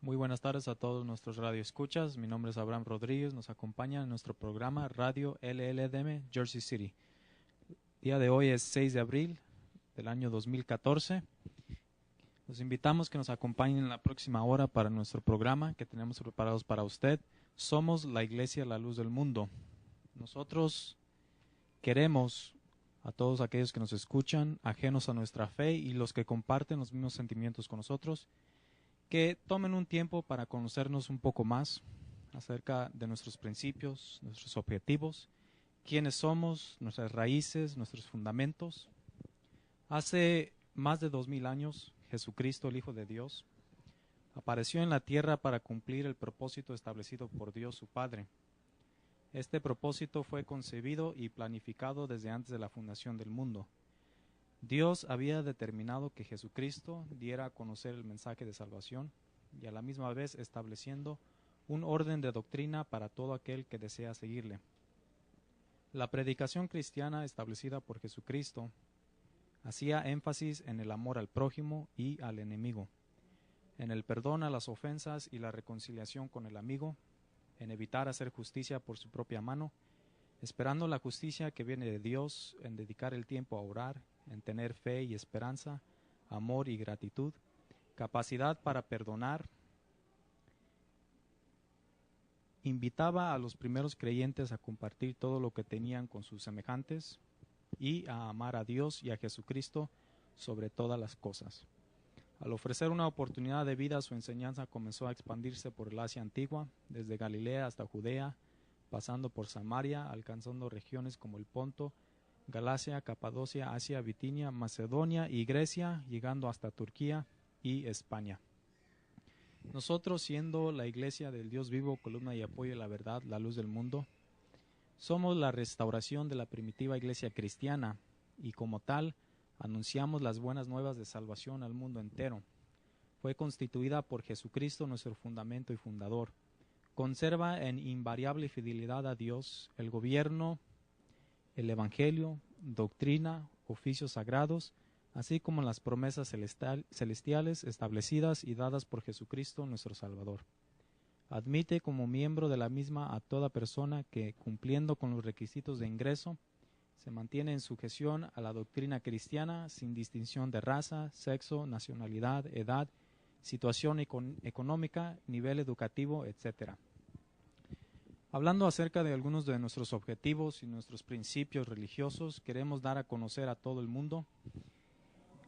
Muy buenas tardes a todos nuestros radioescuchas. Mi nombre es Abraham Rodríguez. Nos acompaña en nuestro programa Radio LLDM Jersey City. El día de hoy es 6 de abril del año 2014. Los invitamos que nos acompañen en la próxima hora para nuestro programa que tenemos preparados para usted. Somos la Iglesia La Luz del Mundo. Nosotros queremos a todos aquellos que nos escuchan, ajenos a nuestra fe y los que comparten los mismos sentimientos con nosotros, que tomen un tiempo para conocernos un poco más acerca de nuestros principios, nuestros objetivos, quiénes somos, nuestras raíces, nuestros fundamentos. Hace más de 2000 años, Jesucristo, el Hijo de Dios, apareció en la tierra para cumplir el propósito establecido por Dios su Padre. Este propósito fue concebido y planificado desde antes de la fundación del mundo. Dios había determinado que Jesucristo diera a conocer el mensaje de salvación y a la misma vez estableciendo un orden de doctrina para todo aquel que desea seguirle. La predicación cristiana establecida por Jesucristo hacía énfasis en el amor al prójimo y al enemigo, en el perdón a las ofensas y la reconciliación con el amigo, en evitar hacer justicia por su propia mano, esperando la justicia que viene de Dios, en dedicar el tiempo a orar, en tener fe y esperanza, amor y gratitud, capacidad para perdonar. Invitaba a los primeros creyentes a compartir todo lo que tenían con sus semejantes y a amar a Dios y a Jesucristo sobre todas las cosas. Al ofrecer una oportunidad de vida, su enseñanza comenzó a expandirse por el Asia antigua, desde Galilea hasta Judea, pasando por Samaria, alcanzando regiones como el Ponto, Galacia, Capadocia, Asia, Bitinia, Macedonia y Grecia, llegando hasta Turquía y España. Nosotros, siendo la Iglesia del Dios vivo, columna y apoyo de la verdad, la luz del mundo, somos la restauración de la primitiva Iglesia cristiana y como tal anunciamos las buenas nuevas de salvación al mundo entero. Fue constituida por Jesucristo, nuestro fundamento y fundador. Conserva en invariable fidelidad a Dios el gobierno, el evangelio, doctrina, oficios sagrados, así como las promesas celestiales establecidas y dadas por Jesucristo nuestro Salvador. Admite como miembro de la misma a toda persona que, cumpliendo con los requisitos de ingreso, se mantiene en sujeción a la doctrina cristiana sin distinción de raza, sexo, nacionalidad, edad, situación económica, nivel educativo, etc. Hablando acerca de algunos de nuestros objetivos y nuestros principios religiosos, queremos dar a conocer a todo el mundo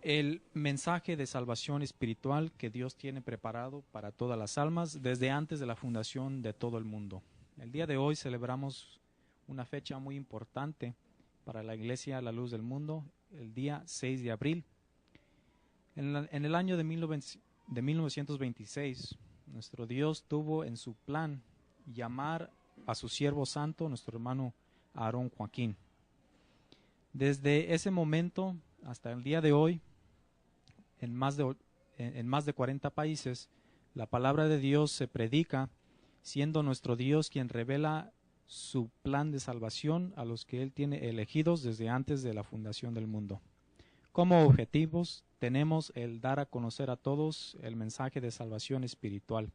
el mensaje de salvación espiritual que Dios tiene preparado para todas las almas desde antes de la fundación de todo el mundo. El día de hoy celebramos una fecha muy importante para la Iglesia La Luz del Mundo, el día 6 de abril. En el año de 1926, nuestro Dios tuvo en su plan llamar a su siervo santo, nuestro hermano Aarón Joaquín. Desde ese momento hasta el día de hoy, en más de 40 países, la palabra de Dios se predica, siendo nuestro Dios quien revela su plan de salvación a los que Él tiene elegidos desde antes de la fundación del mundo. Como objetivos tenemos el dar a conocer a todos el mensaje de salvación espiritual,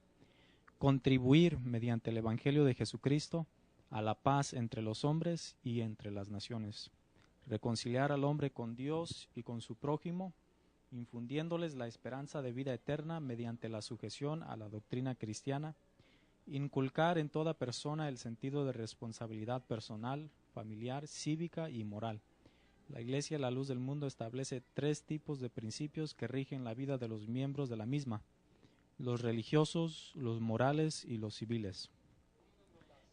contribuir mediante el Evangelio de Jesucristo a la paz entre los hombres y entre las naciones, reconciliar al hombre con Dios y con su prójimo, infundiéndoles la esperanza de vida eterna mediante la sujeción a la doctrina cristiana, inculcar en toda persona el sentido de responsabilidad personal, familiar, cívica y moral. La Iglesia La Luz del Mundo establece 3 tipos de principios que rigen la vida de los miembros de la misma: los religiosos, los morales y los civiles.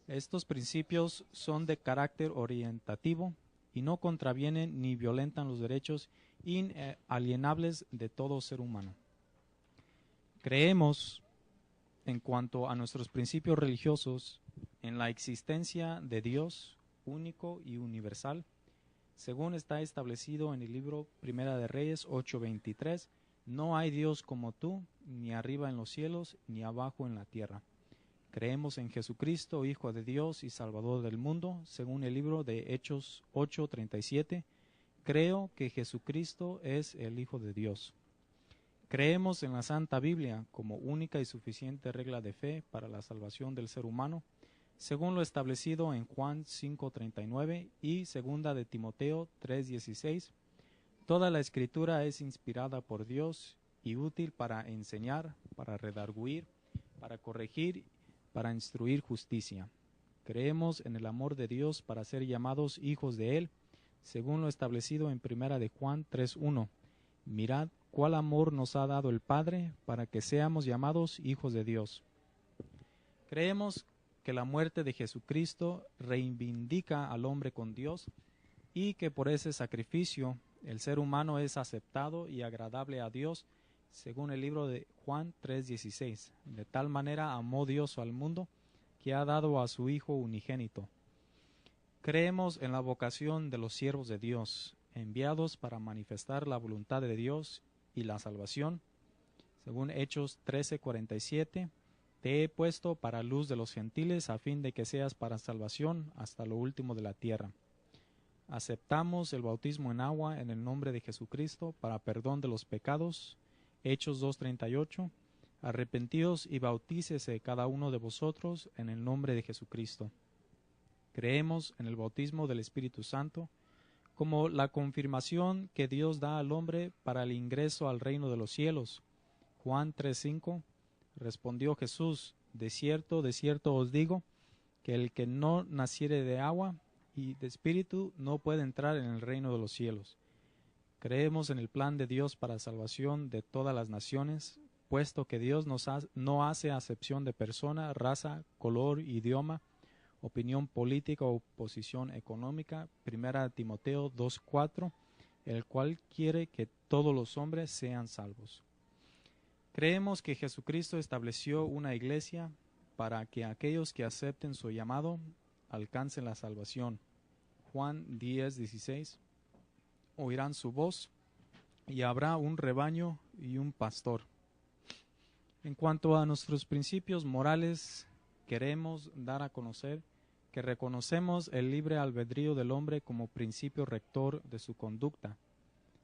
Estos principios son de carácter orientativo y no contravienen ni violentan los derechos inalienables de todo ser humano. Creemos, en cuanto a nuestros principios religiosos, en la existencia de Dios único y universal, según está establecido en el libro Primera de Reyes 8:23, no hay Dios como tú, ni arriba en los cielos, ni abajo en la tierra. Creemos en Jesucristo, Hijo de Dios y Salvador del mundo, según el libro de Hechos 8:37. Creo que Jesucristo es el Hijo de Dios. Creemos en la Santa Biblia como única y suficiente regla de fe para la salvación del ser humano, según lo establecido en Juan 5:39 y 2 de Timoteo 3:16. Toda la Escritura es inspirada por Dios y útil para enseñar, para redarguir, para corregir, para instruir justicia. Creemos en el amor de Dios para ser llamados hijos de Él, según lo establecido en 1 de Juan 3:1. Mirad cuál amor nos ha dado el Padre para que seamos llamados hijos de Dios. Creemos que la muerte de Jesucristo reivindica al hombre con Dios y que por ese sacrificio el ser humano es aceptado y agradable a Dios, según el libro de Juan 3:16. De tal manera amó Dios al mundo que ha dado a su Hijo unigénito. Creemos en la vocación de los siervos de Dios, enviados para manifestar la voluntad de Dios y la salvación. Según Hechos 13:47, te he puesto para luz de los gentiles a fin de que seas para salvación hasta lo último de la tierra. Aceptamos el bautismo en agua en el nombre de Jesucristo para perdón de los pecados. Hechos 2:38, arrepentíos y bautícese cada uno de vosotros en el nombre de Jesucristo. Creemos en el bautismo del Espíritu Santo como la confirmación que Dios da al hombre para el ingreso al reino de los cielos. Juan 3:5, respondió Jesús, de cierto os digo, que el que no naciere de agua y de espíritu no puede entrar en el reino de los cielos. Creemos en el plan de Dios para salvación de todas las naciones, puesto que Dios no hace acepción de persona, raza, color, idioma, opinión política o posición económica. 1 Timoteo 2:4, el cual quiere que todos los hombres sean salvos. Creemos que Jesucristo estableció una iglesia para que aquellos que acepten su llamado alcancen la salvación. Juan 10:16, oirán su voz y habrá un rebaño y un pastor. En cuanto a nuestros principios morales, queremos dar a conocer que reconocemos el libre albedrío del hombre como principio rector de su conducta.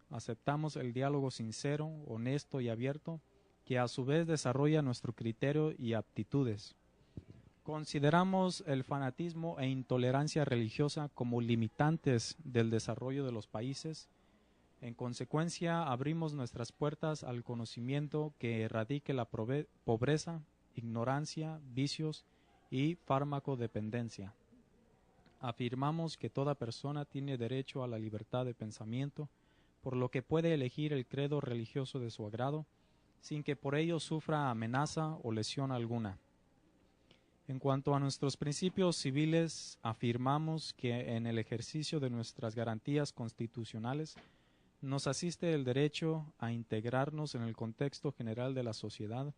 Aceptamos el diálogo sincero, honesto y abierto, que a su vez desarrolla nuestro criterio y aptitudes. Consideramos el fanatismo e intolerancia religiosa como limitantes del desarrollo de los países. En consecuencia, abrimos nuestras puertas al conocimiento que erradique la pobreza, ignorancia, vicios y farmacodependencia. Afirmamos que toda persona tiene derecho a la libertad de pensamiento, por lo que puede elegir el credo religioso de su agrado, sin que por ello sufra amenaza o lesión alguna. En cuanto a nuestros principios civiles, afirmamos que en el ejercicio de nuestras garantías constitucionales nos asiste el derecho a integrarnos en el contexto general de la sociedad,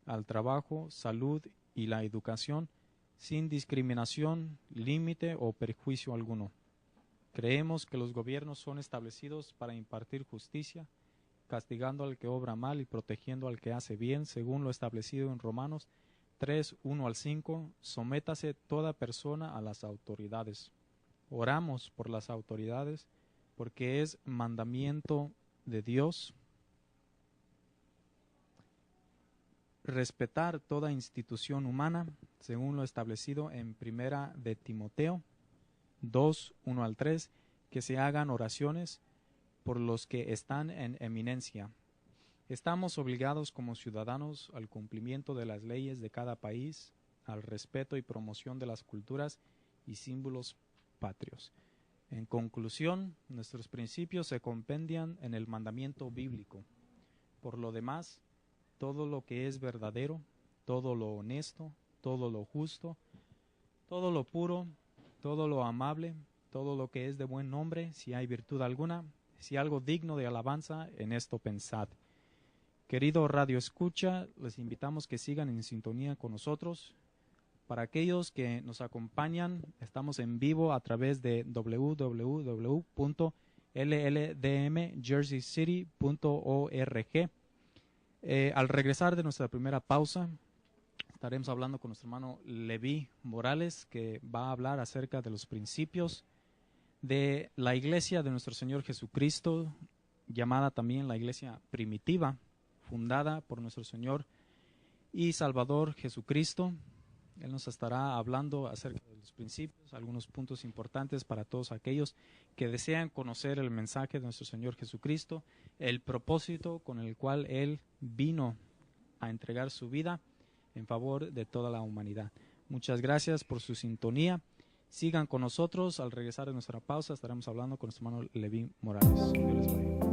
al trabajo, salud y la educación, sin discriminación, límite o perjuicio alguno. Creemos que los gobiernos son establecidos para impartir justicia, castigando al que obra mal y protegiendo al que hace bien, según lo establecido en Romanos 3:1-5, sométase toda persona a las autoridades. Oramos por las autoridades porque es mandamiento de Dios respetar toda institución humana, según lo establecido en 1 de Timoteo 2:1-3, que se hagan oraciones por los que están en eminencia. Estamos obligados como ciudadanos al cumplimiento de las leyes de cada país, al respeto y promoción de las culturas y símbolos patrios. En conclusión, nuestros principios se compendian en el mandamiento bíblico. Por lo demás, todo lo que es verdadero, todo lo honesto, todo lo justo, todo lo puro, todo lo amable, todo lo que es de buen nombre, si hay virtud alguna, si algo digno de alabanza, en esto pensad. Querido Radio Escucha, les invitamos que sigan en sintonía con nosotros. Para aquellos que nos acompañan, estamos en vivo a través de www.lldmjerseycity.org. Al regresar de nuestra primera pausa, estaremos hablando con nuestro hermano Leví Morales, que va a hablar acerca de los principios de la iglesia de nuestro Señor Jesucristo, llamada también la iglesia primitiva, fundada por nuestro Señor y Salvador Jesucristo. Él nos estará hablando acerca de los principios, algunos puntos importantes para todos aquellos que desean conocer el mensaje de nuestro Señor Jesucristo, el propósito con el cual Él vino a entregar su vida en favor de toda la humanidad. Muchas gracias por su sintonía. Sigan con nosotros. Al regresar de nuestra pausa estaremos hablando con nuestro hermano Leví Morales. Dios les bendiga.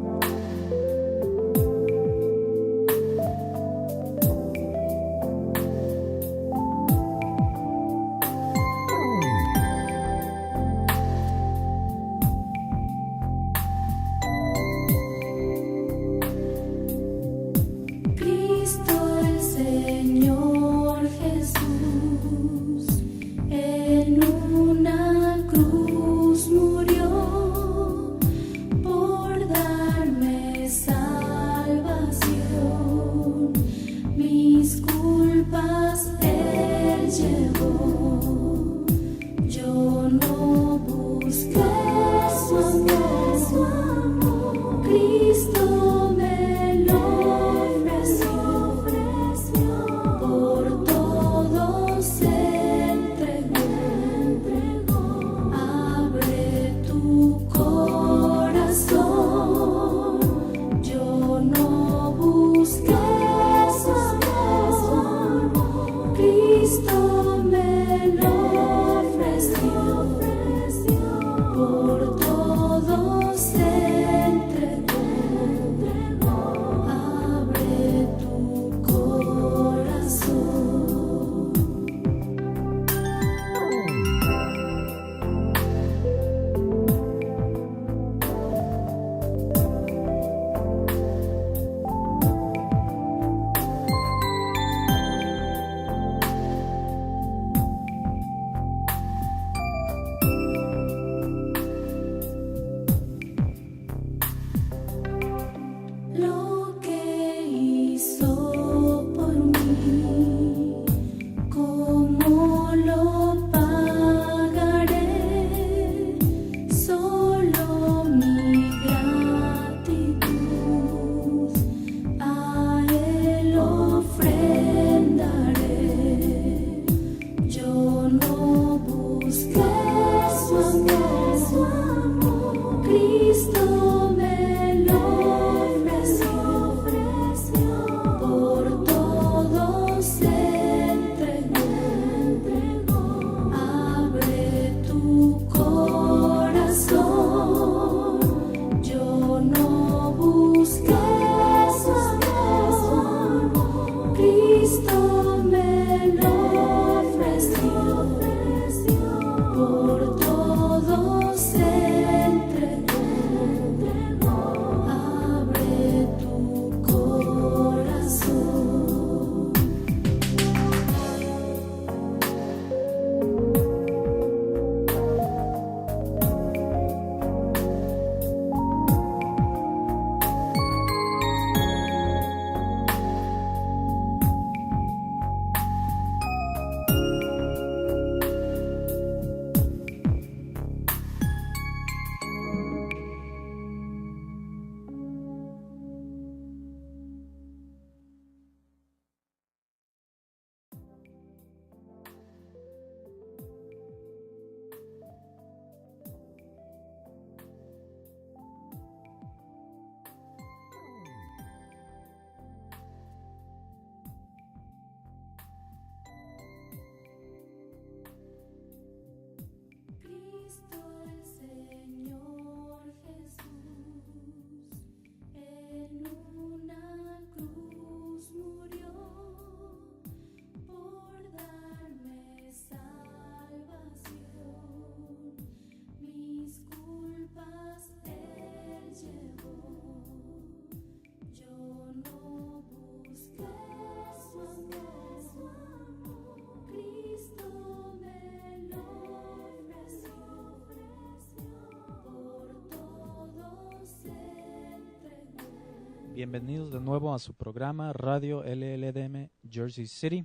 Bienvenidos de nuevo a su programa Radio LLDM Jersey City.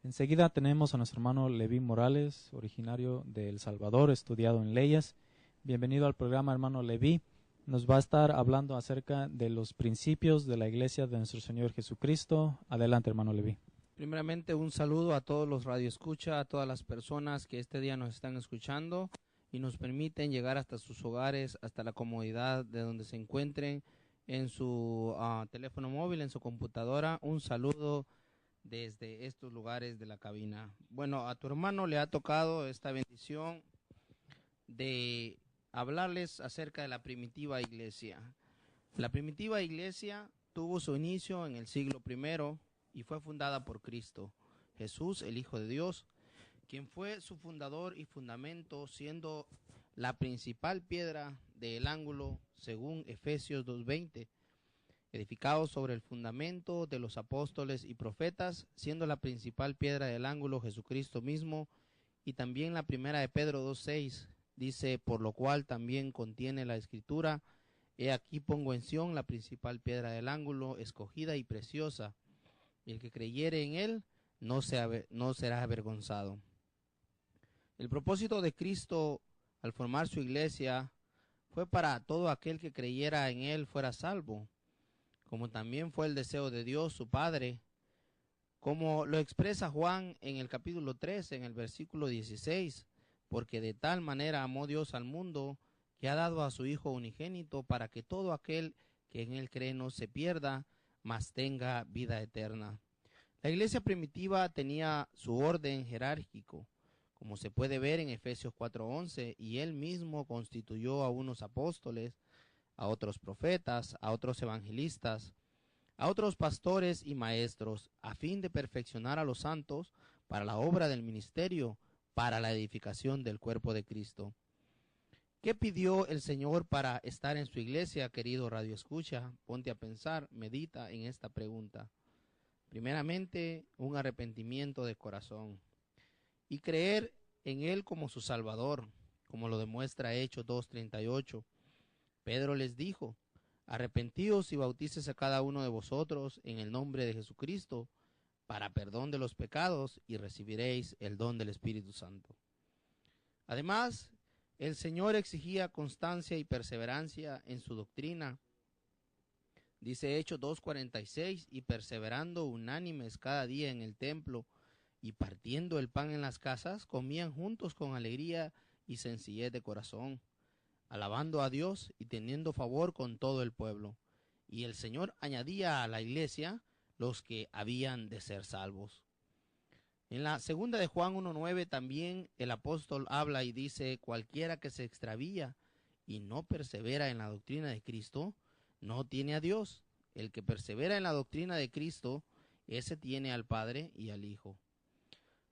Enseguida tenemos a nuestro hermano Leví Morales, originario de El Salvador, estudiado en leyes. Bienvenido al programa, hermano Leví. Nos va a estar hablando acerca de los principios de la iglesia de nuestro Señor Jesucristo. Adelante, hermano Leví. Primeramente, un saludo a todos los radioescucha, a todas las personas que este día nos están escuchando y nos permiten llegar hasta sus hogares, hasta la comodidad de donde se encuentren, en su teléfono móvil, en su computadora. Un saludo desde estos lugares de la cabina. Bueno, a tu hermano le ha tocado esta bendición de hablarles acerca de la primitiva iglesia. La primitiva iglesia tuvo su inicio en el siglo I y fue fundada por Cristo, Jesús, el Hijo de Dios, quien fue su fundador y fundamento, siendo la principal piedra del ángulo, según Efesios 2:20, edificado sobre el fundamento de los apóstoles y profetas, siendo la principal piedra del ángulo Jesucristo mismo, y también la primera de Pedro 2:6, dice, por lo cual también contiene la escritura, he aquí pongo en Sión la principal piedra del ángulo, escogida y preciosa, y el que creyere en él no será avergonzado. El propósito de Cristo al formar su iglesia fue para todo aquel que creyera en él fuera salvo, como también fue el deseo de Dios, su Padre, como lo expresa Juan en el capítulo 3, en el versículo 16, porque de tal manera amó Dios al mundo, que ha dado a su Hijo unigénito, para que todo aquel que en él cree no se pierda, mas tenga vida eterna. La iglesia primitiva tenía su orden jerárquico, como se puede ver en Efesios 4:11, y él mismo constituyó a unos apóstoles, a otros profetas, a otros evangelistas, a otros pastores y maestros, a fin de perfeccionar a los santos para la obra del ministerio, para la edificación del cuerpo de Cristo. ¿Qué pidió el Señor para estar en su iglesia, querido Radio Escucha? Ponte a pensar, medita en esta pregunta. Primeramente, un arrepentimiento de corazón y creer en Él como su Salvador, como lo demuestra Hechos 2:38. Pedro les dijo, arrepentíos y bautícese a cada uno de vosotros en el nombre de Jesucristo para perdón de los pecados y recibiréis el don del Espíritu Santo. Además, el Señor exigía constancia y perseverancia en su doctrina. Dice Hechos 2:46, y perseverando unánimes cada día en el templo y partiendo el pan en las casas, comían juntos con alegría y sencillez de corazón, alabando a Dios y teniendo favor con todo el pueblo. Y el Señor añadía a la iglesia los que habían de ser salvos. En la segunda de Juan 1:9 también el apóstol habla y dice, cualquiera que se extravía y no persevera en la doctrina de Cristo, no tiene a Dios. El que persevera en la doctrina de Cristo, ese tiene al Padre y al Hijo.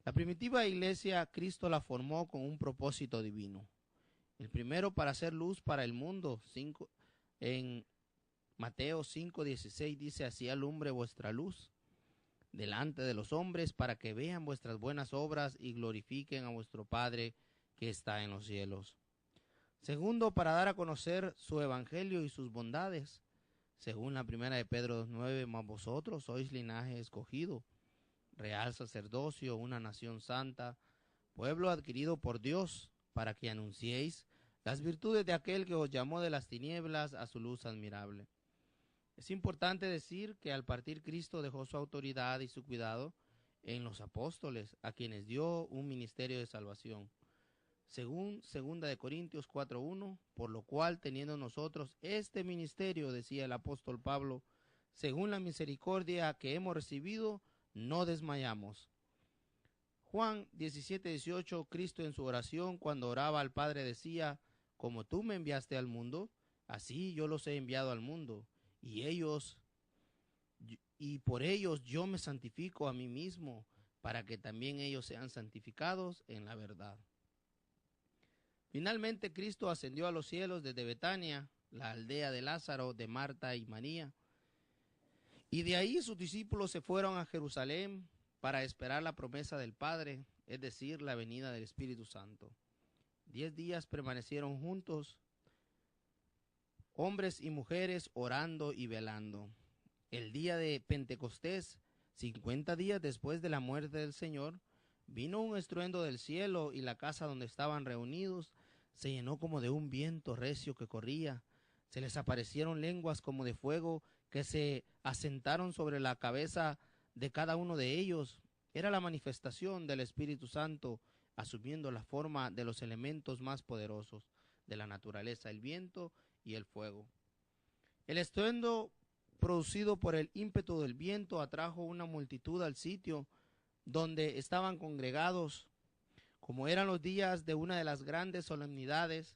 La primitiva iglesia, Cristo la formó con un propósito divino. El primero, para hacer luz para el mundo. En Mateo 5:16 dice, así alumbre vuestra luz delante de los hombres, para que vean vuestras buenas obras y glorifiquen a vuestro Padre que está en los cielos. Segundo, para dar a conocer su evangelio y sus bondades. Según la primera de Pedro 2:9, mas vosotros sois linaje escogido, real sacerdocio, una nación santa, pueblo adquirido por Dios, para que anunciéis las virtudes de aquel que os llamó de las tinieblas a su luz admirable. Es importante decir que al partir Cristo dejó su autoridad y su cuidado en los apóstoles, a quienes dio un ministerio de salvación. Según 2 de Corintios 4:1, por lo cual teniendo nosotros este ministerio, decía el apóstol Pablo, según la misericordia que hemos recibido, no desmayamos. Juan 17:18, Cristo en su oración, cuando oraba al Padre, decía, como tú me enviaste al mundo, así yo los he enviado al mundo, y por ellos yo me santifico a mí mismo, para que también ellos sean santificados en la verdad. Finalmente Cristo ascendió a los cielos desde Betania, la aldea de Lázaro, de Marta y María, y de ahí sus discípulos se fueron a Jerusalén para esperar la promesa del Padre, es decir, la venida del Espíritu Santo. 10 días permanecieron juntos, hombres y mujeres, orando y velando. El día de Pentecostés, 50 días después de la muerte del Señor, vino un estruendo del cielo y la casa donde estaban reunidos se llenó como de un viento recio que corría. Se les aparecieron lenguas como de fuego que se asentaron sobre la cabeza de cada uno de ellos. Era la manifestación del Espíritu Santo asumiendo la forma de los elementos más poderosos de la naturaleza, el viento y el fuego. El estruendo producido por el ímpetu del viento atrajo una multitud al sitio donde estaban congregados. Como eran los días de una de las grandes solemnidades,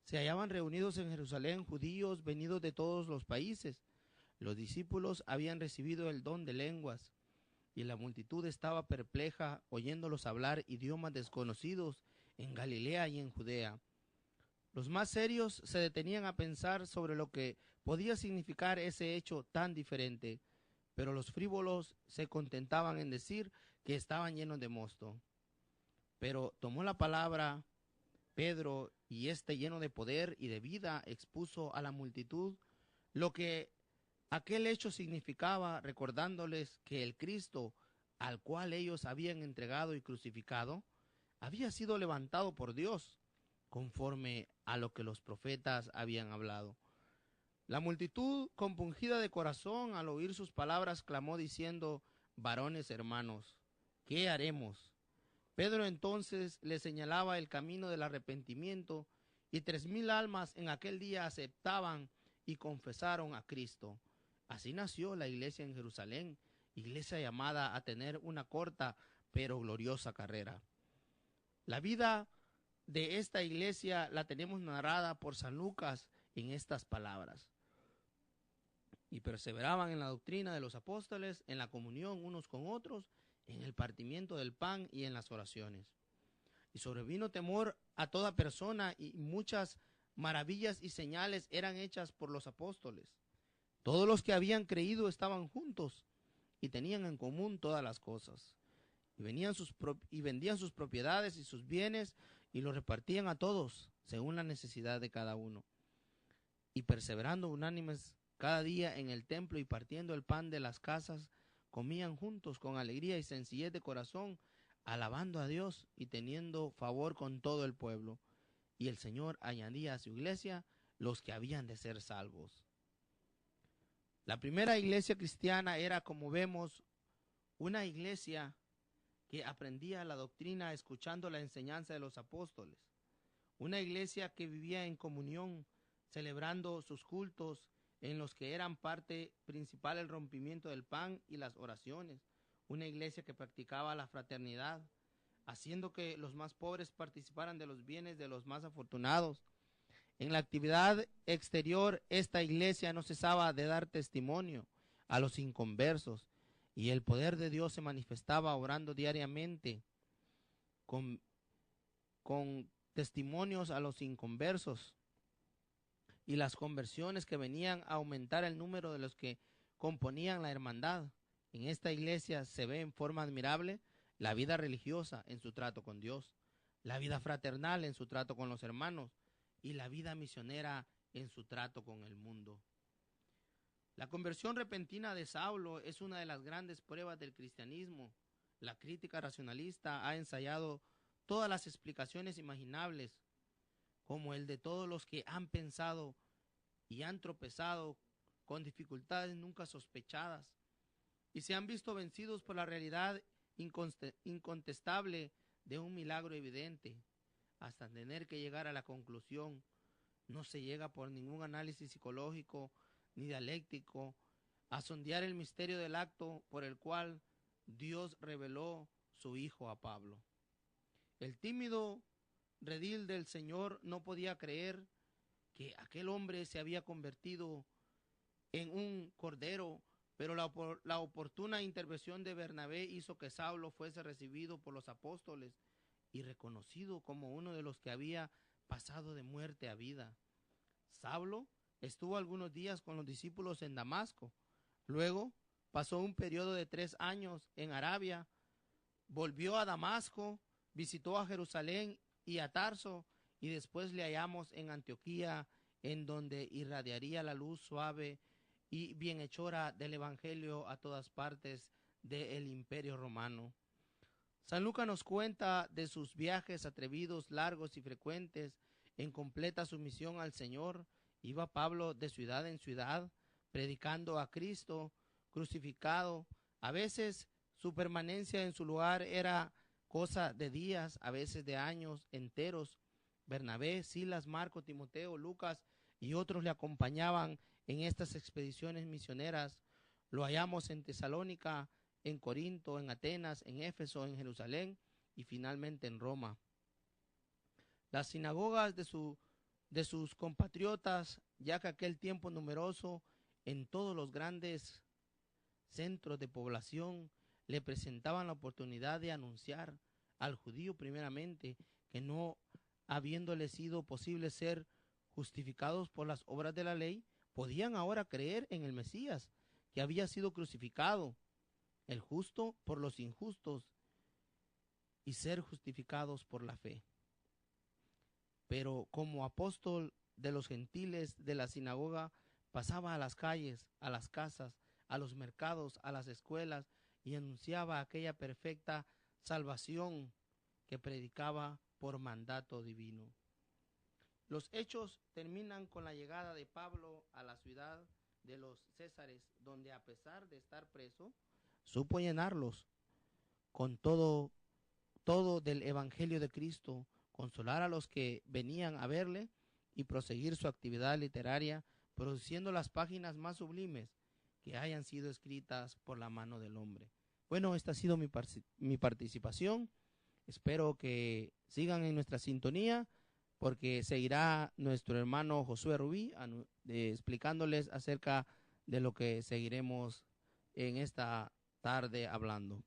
se hallaban reunidos en Jerusalén judíos venidos de todos los países. Los discípulos habían recibido el don de lenguas, y la multitud estaba perpleja, oyéndolos hablar idiomas desconocidos en Galilea y en Judea. Los más serios se detenían a pensar sobre lo que podía significar ese hecho tan diferente, pero los frívolos se contentaban en decir que estaban llenos de mosto. Pero tomó la palabra Pedro, y lleno de poder y de vida, expuso a la multitud lo que aquel hecho significaba, recordándoles que el Cristo, al cual ellos habían entregado y crucificado, había sido levantado por Dios, conforme a lo que los profetas habían hablado. La multitud, compungida de corazón, al oír sus palabras, clamó diciendo: varones hermanos, ¿qué haremos? Pedro entonces le señalaba el camino del arrepentimiento, y 3,000 almas en aquel día aceptaban y confesaron a Cristo. Así nació la iglesia en Jerusalén, iglesia llamada a tener una corta pero gloriosa carrera. La vida de esta iglesia la tenemos narrada por San Lucas en estas palabras: y perseveraban en la doctrina de los apóstoles, en la comunión unos con otros, en el partimiento del pan y en las oraciones. Y sobrevino temor a toda persona, y muchas maravillas y señales eran hechas por los apóstoles. Todos los que habían creído estaban juntos y tenían en común todas las cosas. Y vendían sus propiedades y sus bienes y los repartían a todos según la necesidad de cada uno. Y perseverando unánimes cada día en el templo y partiendo el pan de las casas, comían juntos con alegría y sencillez de corazón, alabando a Dios y teniendo favor con todo el pueblo. Y el Señor añadía a su iglesia los que habían de ser salvos. La primera iglesia cristiana era, como vemos, una iglesia que aprendía la doctrina escuchando la enseñanza de los apóstoles. Una iglesia que vivía en comunión, celebrando sus cultos, en los que eran parte principal el rompimiento del pan y las oraciones. Una iglesia que practicaba la fraternidad, haciendo que los más pobres participaran de los bienes de los más afortunados. En la actividad exterior, esta iglesia no cesaba de dar testimonio a los inconversos, y el poder de Dios se manifestaba orando diariamente con testimonios a los inconversos, y las conversiones que venían a aumentar el número de los que componían la hermandad. En esta iglesia se ve en forma admirable la vida religiosa en su trato con Dios, la vida fraternal en su trato con los hermanos y la vida misionera en su trato con el mundo. La conversión repentina de Saulo es una de las grandes pruebas del cristianismo. La crítica racionalista ha ensayado todas las explicaciones imaginables, como el de todos los que han pensado y han tropezado con dificultades nunca sospechadas y se han visto vencidos por la realidad incontestable de un milagro evidente, hasta tener que llegar a la conclusión. No se llega por ningún análisis psicológico ni dialéctico a sondear el misterio del acto por el cual Dios reveló su Hijo a Pablo. El tímido redil del Señor no podía creer que aquel hombre se había convertido en un cordero, pero la oportuna intervención de Bernabé hizo que Saulo fuese recibido por los apóstoles y reconocido como uno de los que había pasado de muerte a vida. Saulo estuvo algunos días con los discípulos en Damasco, luego pasó un periodo de 3 años en Arabia, volvió a Damasco, visitó a Jerusalén y a Tarso, y después le hallamos en Antioquía, en donde irradiaría la luz suave y bienhechora del Evangelio a todas partes del Imperio Romano. San Lucas nos cuenta de sus viajes atrevidos, largos y frecuentes, en completa sumisión al Señor Iba Pablo de ciudad en ciudad, predicando a Cristo crucificado. A veces su permanencia en su lugar era cosa de días, a veces de años enteros. Bernabé, Silas, Marco, Timoteo, Lucas y otros le acompañaban en estas expediciones misioneras. Lo hallamos en Tesalónica, en Corinto, en Atenas, en Éfeso, en Jerusalén y finalmente en Roma. Las sinagogas de sus compatriotas, ya que aquel tiempo numeroso en todos los grandes centros de población, le presentaban la oportunidad de anunciar al judío primeramente que no habiéndole sido posible ser justificados por las obras de la ley, podían ahora creer en el Mesías, que había sido crucificado, el justo por los injustos, y ser justificados por la fe. Pero como apóstol de los gentiles de la sinagoga, pasaba a las calles, a las casas, a los mercados, a las escuelas, y anunciaba aquella perfecta salvación que predicaba por mandato divino. Los hechos terminan con la llegada de Pablo a la ciudad de los Césares, donde a pesar de estar preso, supo llenarlos con todo del evangelio de Cristo, consolar a los que venían a verle y proseguir su actividad literaria, produciendo las páginas más sublimes que hayan sido escritas por la mano del hombre. Bueno, esta ha sido mi participación. Espero que sigan en nuestra sintonía, porque seguirá nuestro hermano Josué Rubí explicándoles acerca de lo que seguiremos en esta tarde hablando.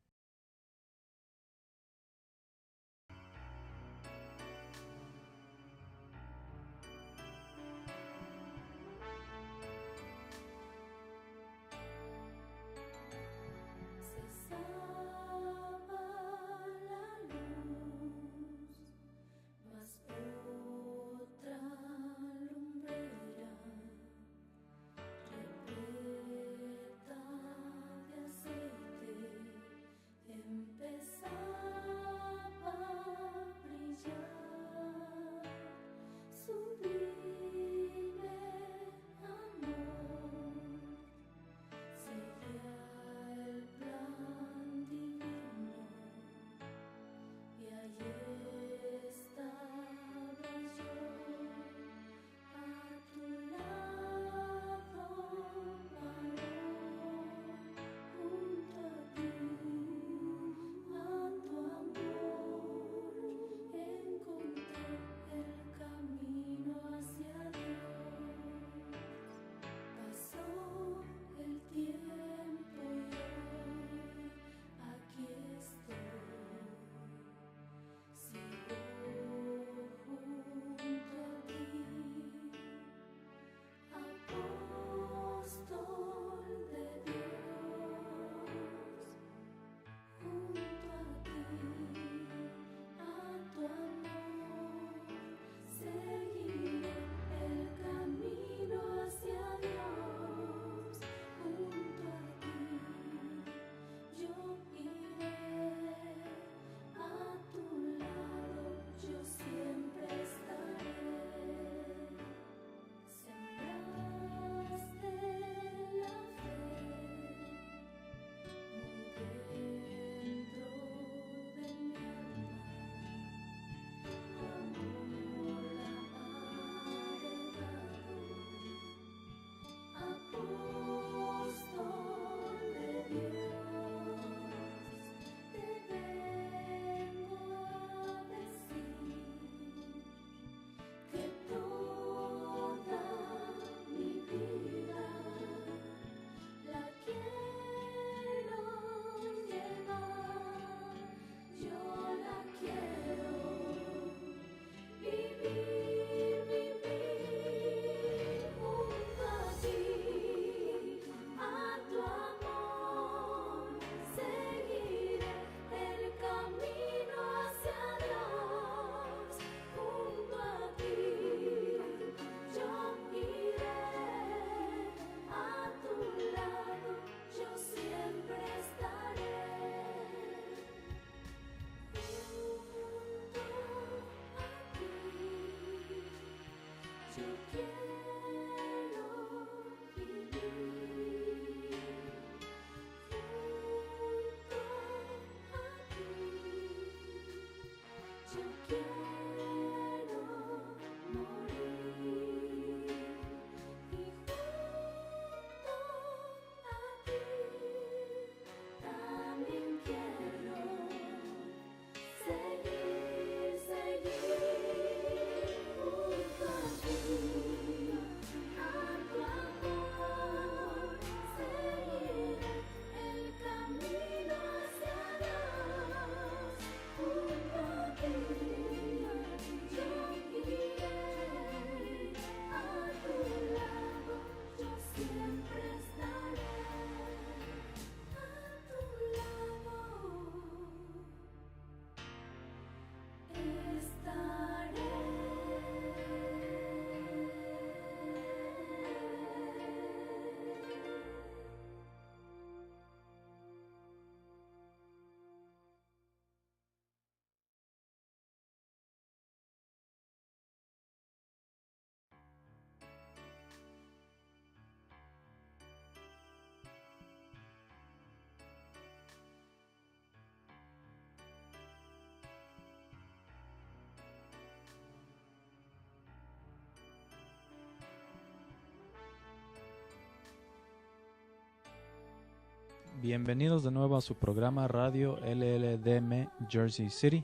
Bienvenidos de nuevo a su programa Radio LLDM Jersey City.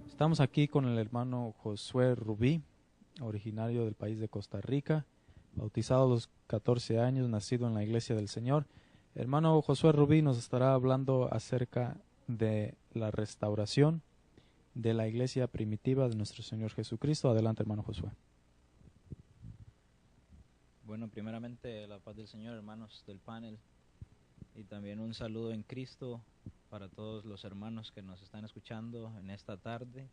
Estamos aquí con el hermano Josué Rubí, originario del país de Costa Rica, bautizado a los 14 años, nacido en la Iglesia del Señor. Hermano Josué Rubí nos estará hablando acerca de la restauración de la iglesia primitiva de nuestro Señor Jesucristo. Adelante, hermano Josué. Bueno, primeramente la paz del Señor, hermanos del panel, y también un saludo en Cristo para todos los hermanos que nos están escuchando en esta tarde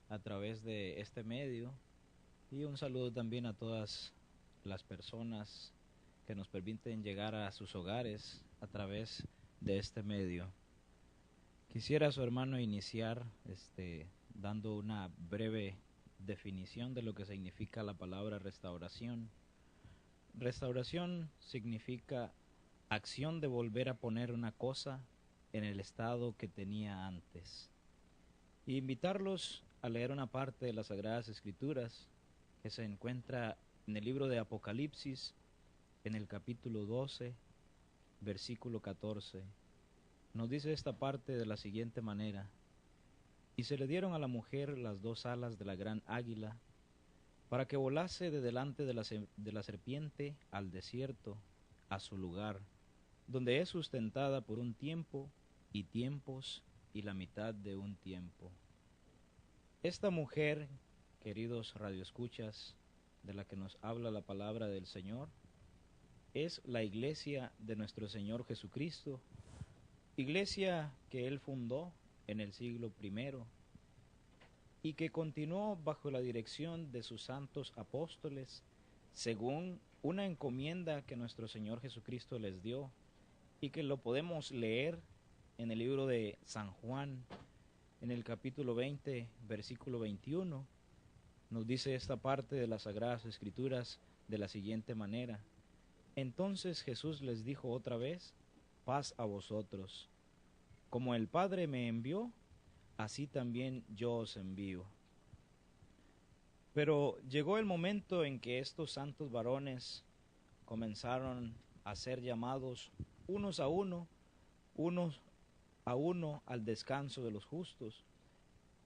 a través de este medio, y un saludo también a todas las personas que nos permiten llegar a sus hogares a través de este medio. Quisiera, su hermano, iniciar dando una breve definición de lo que significa la palabra restauración. Restauración significa acción de volver a poner una cosa en el estado que tenía antes. Y invitarlos a leer una parte de las Sagradas Escrituras que se encuentra en el libro de Apocalipsis, en el capítulo 12, versículo 14. Nos dice esta parte de la siguiente manera: y se le dieron a la mujer las dos alas de la gran águila, para que volase de delante de la serpiente al desierto, a su lugar, donde es sustentada por un tiempo y tiempos y la mitad de un tiempo. Esta mujer, queridos radioescuchas, de la que nos habla la palabra del Señor, es la iglesia de nuestro Señor Jesucristo, iglesia que Él fundó en el siglo I y que continuó bajo la dirección de sus santos apóstoles, según una encomienda que nuestro Señor Jesucristo les dio, y que lo podemos leer en el libro de San Juan, en el capítulo 20, versículo 21. Nos dice esta parte de las Sagradas Escrituras de la siguiente manera: entonces Jesús les dijo otra vez, paz a vosotros. Como el Padre me envió, así también yo os envío. Pero llegó el momento en que estos santos varones comenzaron a ser llamados unos a uno al descanso de los justos.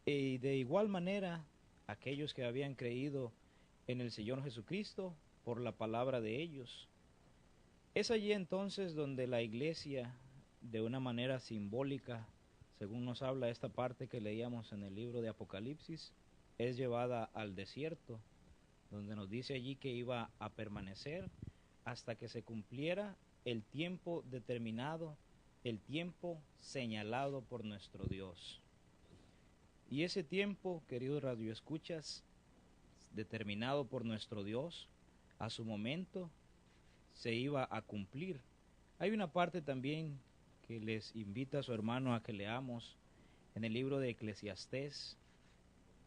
Y de igual manera, aquellos que habían creído en el Señor Jesucristo por la palabra de ellos. Es allí entonces donde la iglesia, de una manera simbólica, según nos habla esta parte que leíamos en el libro de Apocalipsis, es llevada al desierto, donde nos dice allí que iba a permanecer hasta que se cumpliera el tiempo determinado, el tiempo señalado por nuestro Dios. Y ese tiempo, queridos radioescuchas, determinado por nuestro Dios, a su momento se iba a cumplir. Hay una parte también que les invita a su hermano a que leamos en el libro de Eclesiastés,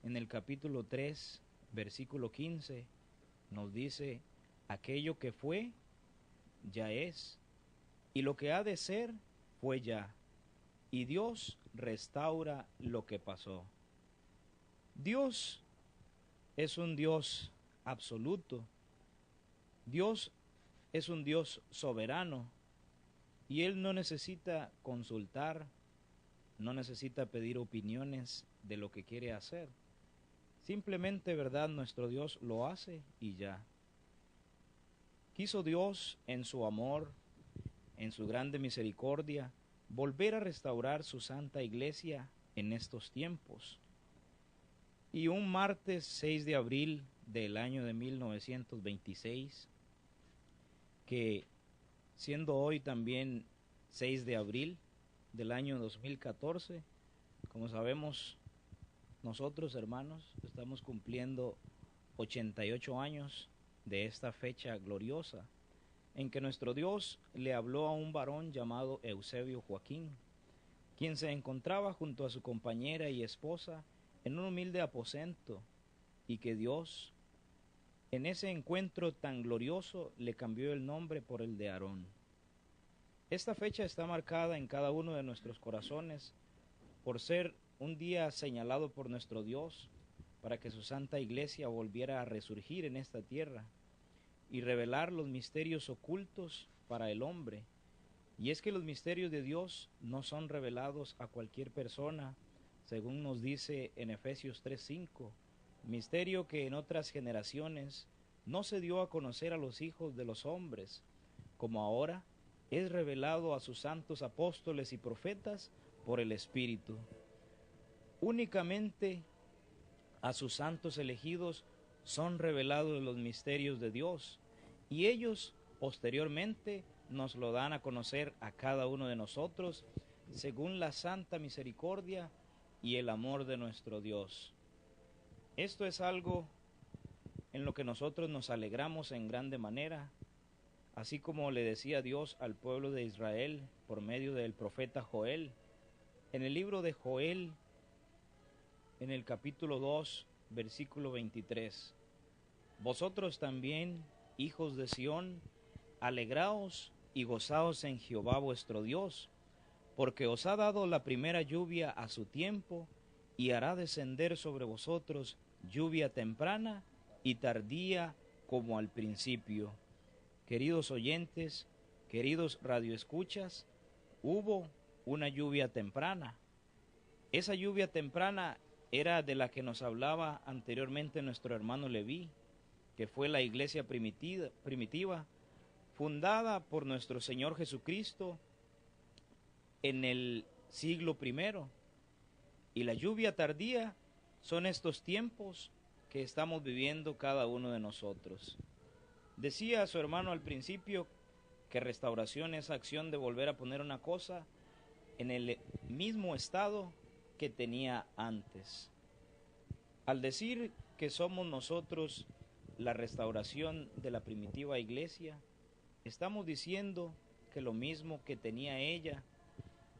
en el capítulo 3, versículo 15, nos dice: aquello que fue, ya es, y lo que ha de ser, fue ya, y Dios restaura lo que pasó. Dios es un Dios absoluto, Dios es un Dios soberano, y Él no necesita consultar, no necesita pedir opiniones de lo que quiere hacer. Simplemente, ¿verdad?, nuestro Dios lo hace y ya. Quiso Dios, en su amor, en su grande misericordia, volver a restaurar su santa iglesia en estos tiempos. Y un martes 6 de abril del año de 1926, que siendo hoy también 6 de abril del año 2014, como sabemos, nosotros, hermanos, estamos cumpliendo 88 años de esta fecha gloriosa, en que nuestro Dios le habló a un varón llamado Eusebio Joaquín, quien se encontraba junto a su compañera y esposa en un humilde aposento, y que Dios, en ese encuentro tan glorioso, le cambió el nombre por el de Aarón. Esta fecha está marcada en cada uno de nuestros corazones por ser un día señalado por nuestro Dios para que su santa iglesia volviera a resurgir en esta tierra y revelar los misterios ocultos para el hombre, Y es que los misterios de Dios no son revelados a cualquier persona, según nos dice en Efesios 3:5, misterio que en otras generaciones no se dio a conocer a los hijos de los hombres, como ahora es revelado a sus santos apóstoles y profetas por el Espíritu. Únicamente a sus santos elegidos son revelados los misterios de Dios, y ellos posteriormente nos lo dan a conocer a cada uno de nosotros, según la santa misericordia y el amor de nuestro Dios. Esto es algo en lo que nosotros nos alegramos en grande manera, así como le decía Dios al pueblo de Israel por medio del profeta Joel. En el libro de Joel, en el capítulo 2, versículo 23, vosotros también, hijos de Sión, alegraos y gozaos en Jehová vuestro Dios, porque os ha dado la primera lluvia a su tiempo, y hará descender sobre vosotros lluvia temprana y tardía como al principio. Queridos oyentes, queridos radioescuchas, hubo una lluvia temprana. Esa lluvia temprana era de la que nos hablaba anteriormente nuestro hermano Leví, que fue la iglesia primitiva, fundada por nuestro Señor Jesucristo en el siglo I. Y la lluvia tardía son estos tiempos que estamos viviendo cada uno de nosotros. Decía su hermano al principio que restauración es acción de volver a poner una cosa en el mismo estado que tenía antes. Al decir que somos nosotros la restauración de la primitiva iglesia, estamos diciendo que lo mismo que tenía ella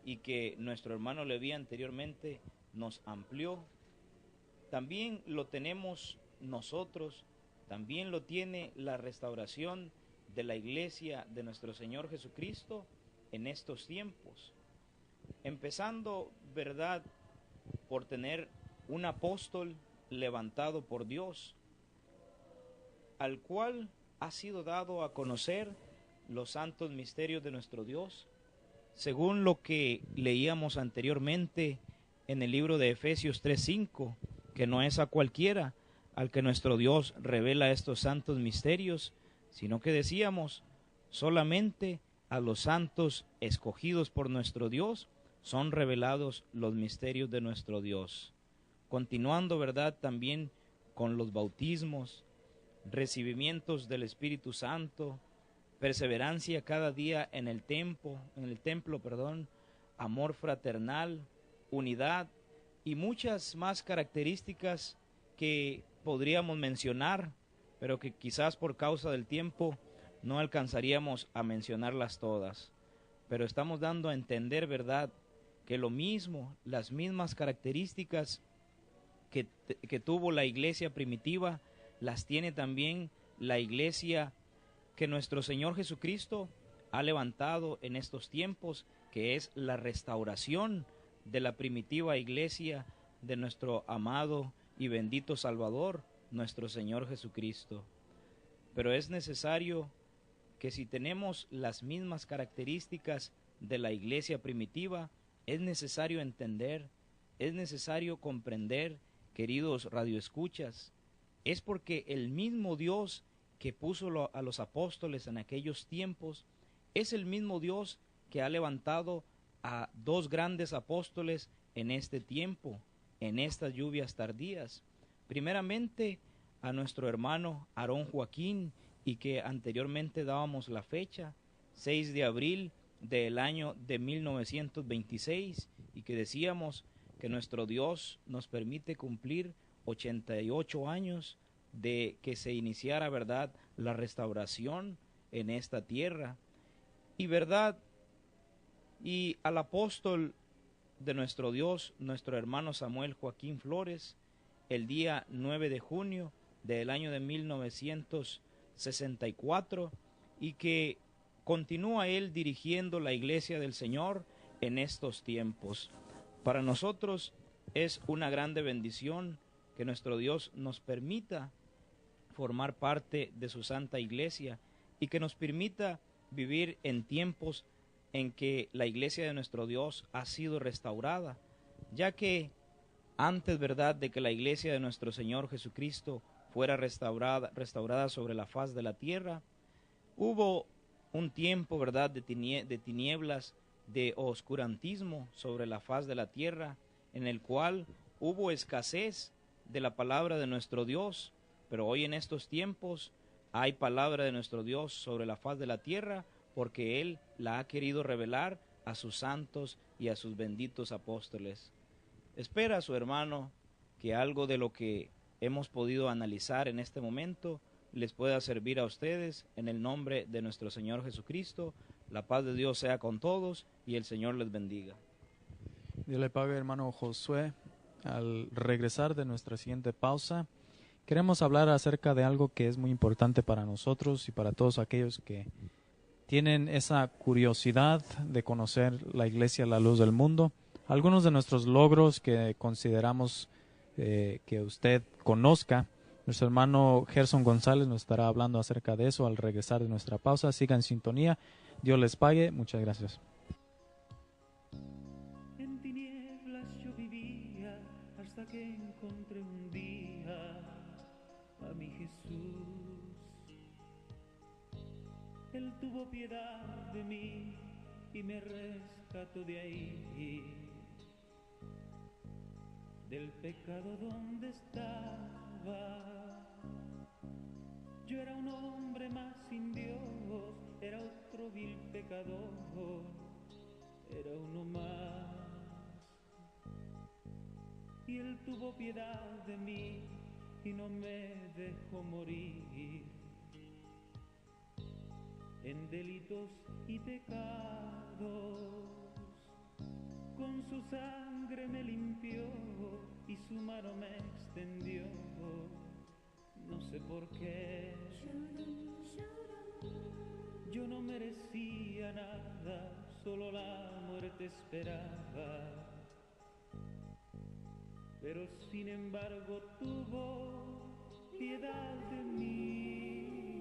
y que nuestro hermano Leví anteriormente nos amplió, también lo tenemos nosotros, también lo tiene la restauración de la iglesia de nuestro Señor Jesucristo en estos tiempos. Empezando, ¿verdad?, por tener un apóstol levantado por Dios, al cual ha sido dado a conocer los santos misterios de nuestro Dios, según lo que leíamos anteriormente en el libro de Efesios 3:5, que no es a cualquiera al que nuestro Dios revela estos santos misterios, sino que decíamos, solamente a los santos escogidos por nuestro Dios son revelados los misterios de nuestro Dios. Continuando, ¿verdad?, también con los bautismos, recibimientos del Espíritu Santo, perseverancia cada día en el templo, amor fraternal, unidad y muchas más características que podríamos mencionar, pero que quizás por causa del tiempo no alcanzaríamos a mencionarlas todas. Pero estamos dando a entender, ¿verdad?, que lo mismo, las mismas características que tuvo la iglesia primitiva, las tiene también la iglesia que nuestro Señor Jesucristo ha levantado en estos tiempos, que es la restauración de la primitiva iglesia de nuestro amado y bendito Salvador, nuestro Señor Jesucristo. Pero es necesario que si tenemos las mismas características de la iglesia primitiva, es necesario entender, es necesario comprender, queridos radioescuchas, es porque el mismo Dios que puso a los apóstoles en aquellos tiempos es el mismo Dios que ha levantado a dos grandes apóstoles en este tiempo, en estas lluvias tardías. Primeramente a nuestro hermano Aarón Joaquín, y que anteriormente dábamos la fecha, 6 de abril del año de 1926, y que decíamos que nuestro Dios nos permite cumplir 88 años de que se iniciara, ¿verdad?, la restauración en esta tierra. Y verdad, y al apóstol de nuestro Dios, nuestro hermano Samuel Joaquín Flores, el día 9 de junio del año de 1964, y que continúa él dirigiendo la iglesia del Señor en estos tiempos. Para nosotros es una grande bendición que nuestro Dios nos permita formar parte de su santa iglesia y que nos permita vivir en tiempos en que la iglesia de nuestro Dios ha sido restaurada, ya que antes, ¿verdad?, de que la iglesia de nuestro Señor Jesucristo fuera restaurada sobre la faz de la tierra, hubo un tiempo, ¿verdad?, de tinieblas, de oscurantismo sobre la faz de la tierra, en el cual hubo escasez de la palabra de nuestro Dios, pero hoy en estos tiempos hay palabra de nuestro Dios sobre la faz de la tierra, porque Él la ha querido revelar a sus santos y a sus benditos apóstoles. Espera, su hermano, que algo de lo que hemos podido analizar en este momento les pueda servir a ustedes en el nombre de nuestro Señor Jesucristo. La paz de Dios sea con todos y el Señor les bendiga. Dios le pague, hermano Josué. Al regresar de nuestra siguiente pausa, queremos hablar acerca de algo que es muy importante para nosotros y para todos aquellos que tienen esa curiosidad de conocer la Iglesia La Luz del Mundo. Algunos de nuestros logros que consideramos que usted conozca. Nuestro hermano Gerson González nos estará hablando acerca de eso al regresar de nuestra pausa. Sigan en sintonía. Dios les pague. Muchas gracias. En tinieblas yo vivía hasta que encontré un día a mi Jesús. Él tuvo piedad de mí y me rescató de ahí, del pecado donde estaba. Yo era un hombre más sin Dios, era otro vil pecador, era uno más. Y Él tuvo piedad de mí y no me dejó morir en delitos y pecados. Con su sangre me limpió y su mano me extendió. No sé por qué. Yo no merecía nada, solo la muerte esperaba. Pero sin embargo tuvo piedad de mí.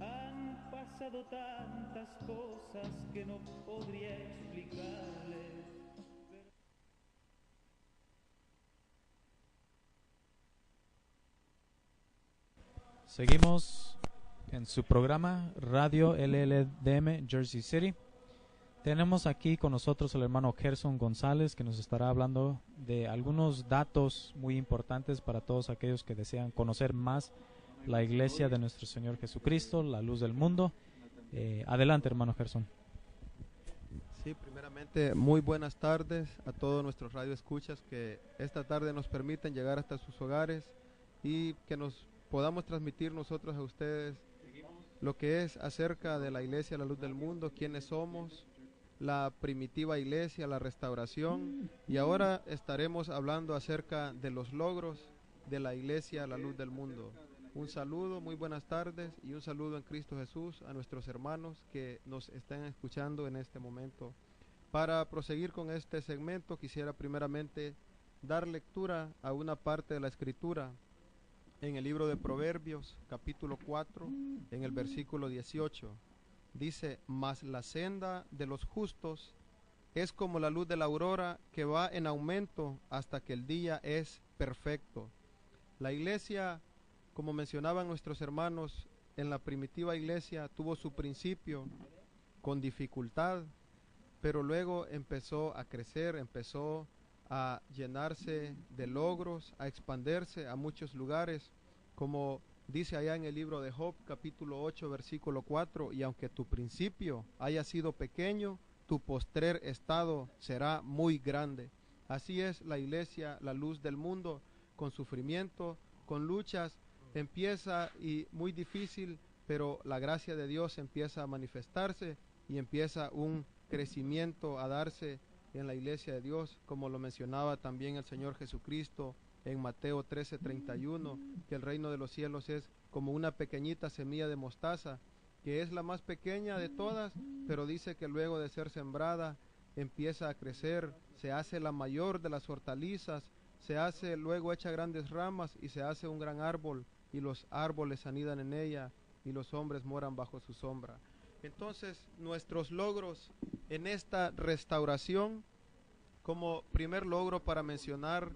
Han pasado tantas cosas que no podría explicarles. Seguimos en su programa Radio LLDM Jersey City. Tenemos aquí con nosotros al hermano Gerson González, que nos estará hablando de algunos datos muy importantes para todos aquellos que desean conocer más la iglesia de nuestro Señor Jesucristo, la luz del mundo. Adelante, hermano Gerson. Sí, primeramente, muy buenas tardes a todos nuestros radioescuchas que esta tarde nos permiten llegar hasta sus hogares y que nos podamos transmitir nosotros a ustedes lo que es acerca de la iglesia, la luz del mundo, quiénes somos, la primitiva iglesia, la restauración, y ahora estaremos hablando acerca de los logros de la iglesia, la luz del mundo. Un saludo, muy buenas tardes y un saludo en Cristo Jesús a nuestros hermanos que nos están escuchando en este momento. Para proseguir con este segmento, quisiera primeramente dar lectura a una parte de la Escritura en el libro de Proverbios, capítulo 4, en el versículo 18. Dice: mas la senda de los justos es como la luz de la aurora, que va en aumento hasta que el día es perfecto. La iglesia, como mencionaban nuestros hermanos, en la primitiva iglesia tuvo su principio con dificultad, pero luego empezó a crecer, empezó a llenarse de logros, a expandirse a muchos lugares, como dice allá en el libro de Job, capítulo 8, versículo 4, y aunque tu principio haya sido pequeño, tu postrer estado será muy grande. Así es la iglesia, la luz del mundo, con sufrimiento, con luchas, empieza y muy difícil, pero la gracia de Dios empieza a manifestarse y empieza un crecimiento a darse en la iglesia de Dios, como lo mencionaba también el Señor Jesucristo en Mateo 13:31, que el reino de los cielos es como una pequeñita semilla de mostaza, que es la más pequeña de todas, pero dice que luego de ser sembrada empieza a crecer, se hace la mayor de las hortalizas, se hace luego echa grandes ramas y se hace un gran árbol, y los árboles anidan en ella y los hombres moran bajo su sombra. Entonces, nuestros logros en esta restauración, como primer logro para mencionar,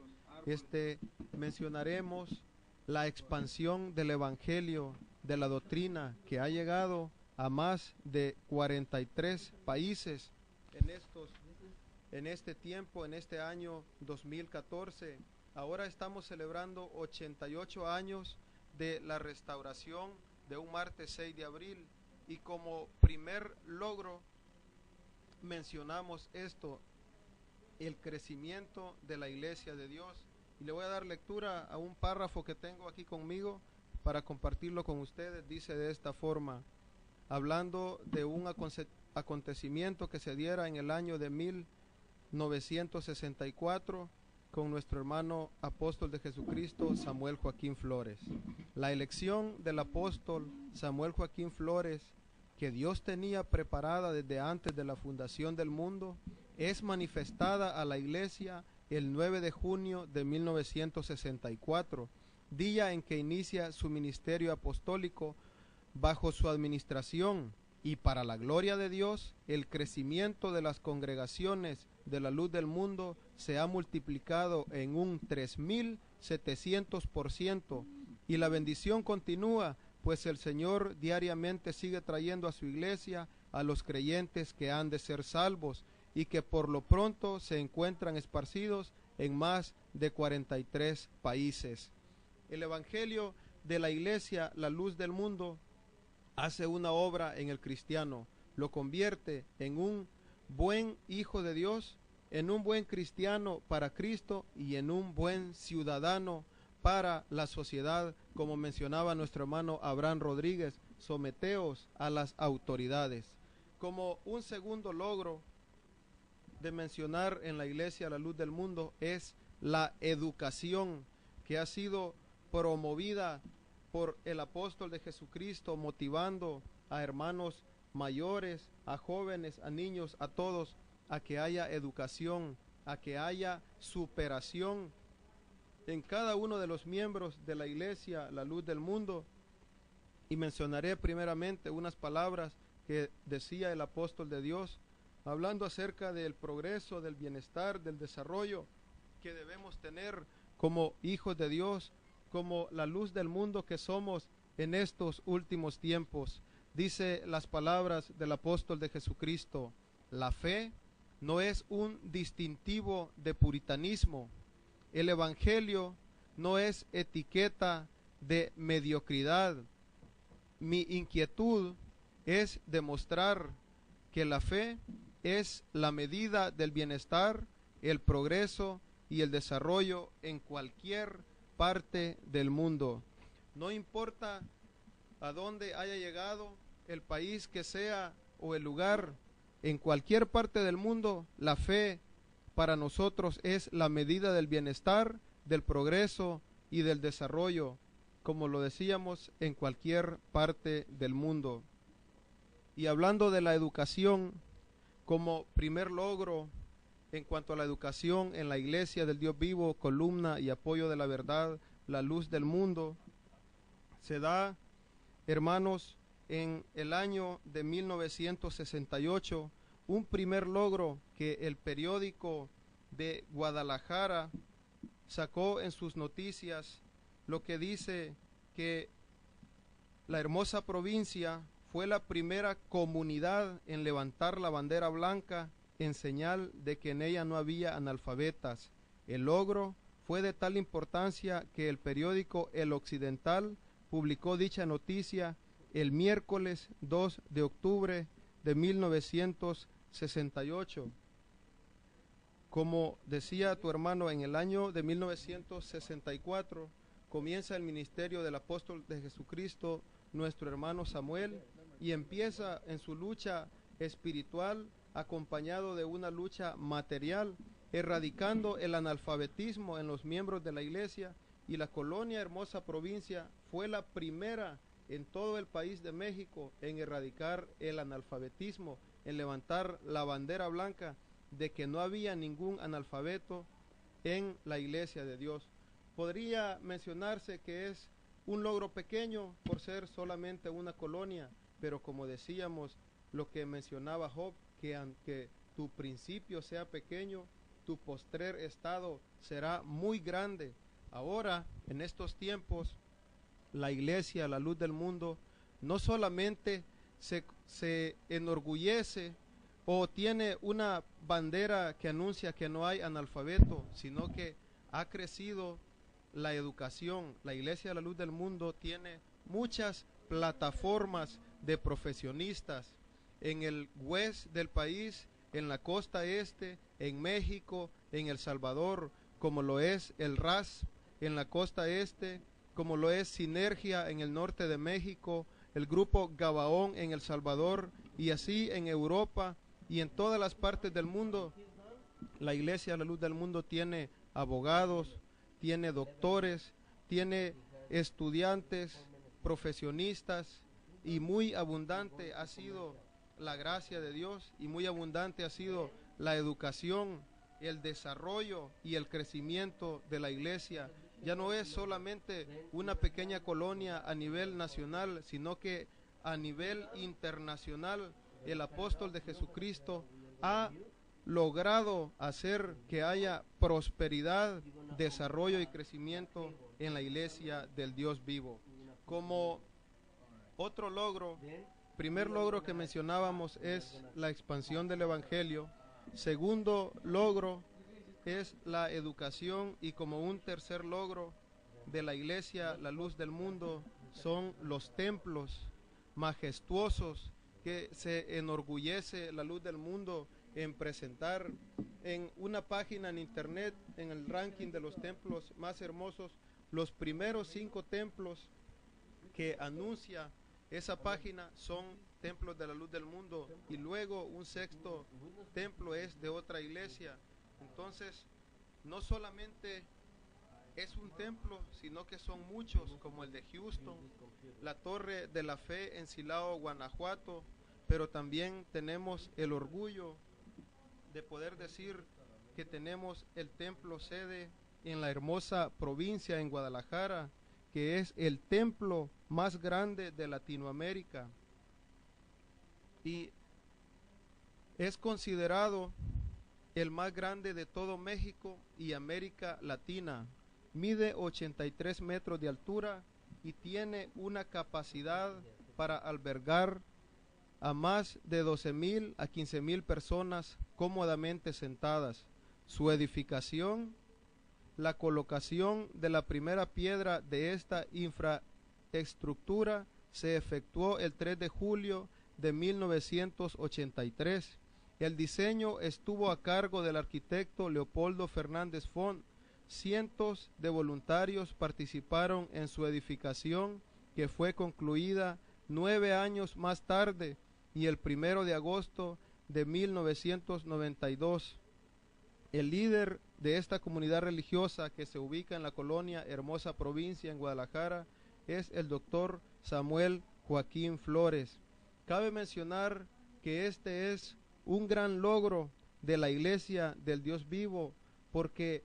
mencionaremos la expansión del Evangelio, de la doctrina, que ha llegado a más de 43 países en este tiempo, en este año 2014. Ahora estamos celebrando 88 años de la restauración de un martes 6 de abril, y como primer logro mencionamos esto, el crecimiento de la Iglesia de Dios. Y le voy a dar lectura a un párrafo que tengo aquí conmigo para compartirlo con ustedes. Dice de esta forma, hablando de un acontecimiento que se diera en el año de 1964 con nuestro hermano apóstol de Jesucristo, Samuel Joaquín Flores. La elección del apóstol Samuel Joaquín Flores, que Dios tenía preparada desde antes de la fundación del mundo, es manifestada a la Iglesia el 9 de junio de 1964, día en que inicia su ministerio apostólico bajo su administración, y para la gloria de Dios, el crecimiento de las congregaciones de la luz del mundo se ha multiplicado en un 3700%, y la bendición continúa, pues el Señor diariamente sigue trayendo a su iglesia a los creyentes que han de ser salvos, y que por lo pronto se encuentran esparcidos en más de 43 países. El Evangelio de la Iglesia, la luz del mundo, hace una obra en el cristiano, lo convierte en un buen hijo de Dios, en un buen cristiano para Cristo y en un buen ciudadano para la sociedad, como mencionaba nuestro hermano Abraham Rodríguez. Someteos a las autoridades. Como un segundo logro de mencionar en la Iglesia la luz del mundo es la educación, que ha sido promovida por el apóstol de Jesucristo, motivando a hermanos mayores, a jóvenes, a niños, a todos, a que haya educación, a que haya superación en cada uno de los miembros de la Iglesia, la luz del mundo. Y mencionaré primeramente unas palabras que decía el apóstol de Dios, hablando acerca del progreso, del bienestar, del desarrollo que debemos tener como hijos de Dios, como la luz del mundo que somos en estos últimos tiempos. Dice las palabras del apóstol de Jesucristo: la fe no es un distintivo de puritanismo, el evangelio no es etiqueta de mediocridad. Mi inquietud es demostrar que la fe es la medida del bienestar, el progreso y el desarrollo en cualquier parte del mundo. No importa a dónde haya llegado, el país que sea o el lugar, en cualquier parte del mundo, la fe para nosotros es la medida del bienestar, del progreso y del desarrollo, como lo decíamos, en cualquier parte del mundo. Y hablando de la educación, como primer logro en cuanto a la educación en la Iglesia del Dios vivo, columna y apoyo de la verdad, la luz del mundo, se da, hermanos, en el año de 1968, un primer logro que el periódico de Guadalajara sacó en sus noticias, lo que dice que la hermosa provincia fue la primera comunidad en levantar la bandera blanca en señal de que en ella no había analfabetas. El logro fue de tal importancia que el periódico El Occidental publicó dicha noticia el miércoles 2 de octubre de 1968. Como decía tu hermano, en el año de 1964 comienza el ministerio del apóstol de Jesucristo, nuestro hermano Samuel, y empieza en su lucha espiritual acompañado de una lucha material, erradicando el analfabetismo en los miembros de la iglesia, y la colonia Hermosa Provincia fue la primera en todo el país de México en erradicar el analfabetismo, en levantar la bandera blanca de que no había ningún analfabeto en la iglesia de Dios. Podría mencionarse que es un logro pequeño por ser solamente una colonia, pero como decíamos, lo que mencionaba Job, que aunque tu principio sea pequeño, tu postrer estado será muy grande. Ahora, en estos tiempos, la iglesia, la luz del mundo, no solamente se enorgullece o tiene una bandera que anuncia que no hay analfabeto, sino que ha crecido la educación. La iglesia, la luz del mundo, tiene muchas plataformas de profesionistas en el west del país, en la costa este, en México, en El Salvador, como lo es el RAS en la costa este, como lo es Sinergia en el norte de México, el grupo Gabaón en El Salvador, y así en Europa y en todas las partes del mundo. La iglesia, la luz del mundo, tiene abogados, tiene doctores, tiene estudiantes, profesionistas, y muy abundante ha sido la gracia de Dios, y muy abundante ha sido la educación, el desarrollo y el crecimiento de la iglesia. Ya no es solamente una pequeña colonia a nivel nacional, sino que a nivel internacional el apóstol de Jesucristo ha logrado hacer que haya prosperidad, desarrollo y crecimiento en la iglesia del Dios vivo. Como otro logro, primer logro que mencionábamos es la expansión del evangelio. Segundo logro es la educación, y como un tercer logro de la iglesia, la luz del mundo, son los templos majestuosos que se enorgullece la luz del mundo en presentar en una página en internet, en el ranking de los templos más hermosos, los primeros 5 templos que anuncia esa página son templos de la luz del mundo, y luego un sexto templo es de otra iglesia. Entonces, no solamente es un templo, sino que son muchos, como el de Houston, la Torre de la Fe en Silao, Guanajuato, pero también tenemos el orgullo de poder decir que tenemos el templo sede en la hermosa provincia en Guadalajara, que es el templo más grande de Latinoamérica y es considerado el más grande de todo México y América Latina. Mide 83 metros de altura y tiene una capacidad para albergar a más de 12,000 a 15,000 personas cómodamente sentadas. Su edificación, la colocación de la primera piedra de esta infraestructura se efectuó el 3 de julio de 1983. El diseño estuvo a cargo del arquitecto Leopoldo Fernández Font. Cientos de voluntarios participaron en su edificación, que fue concluida 9 años más tarde y el 1 de agosto de 1992. El líder de esta comunidad religiosa, que se ubica en la colonia Hermosa Provincia en Guadalajara, es el doctor Samuel Joaquín Flores. Cabe mencionar que este es un gran logro de la Iglesia del Dios vivo, porque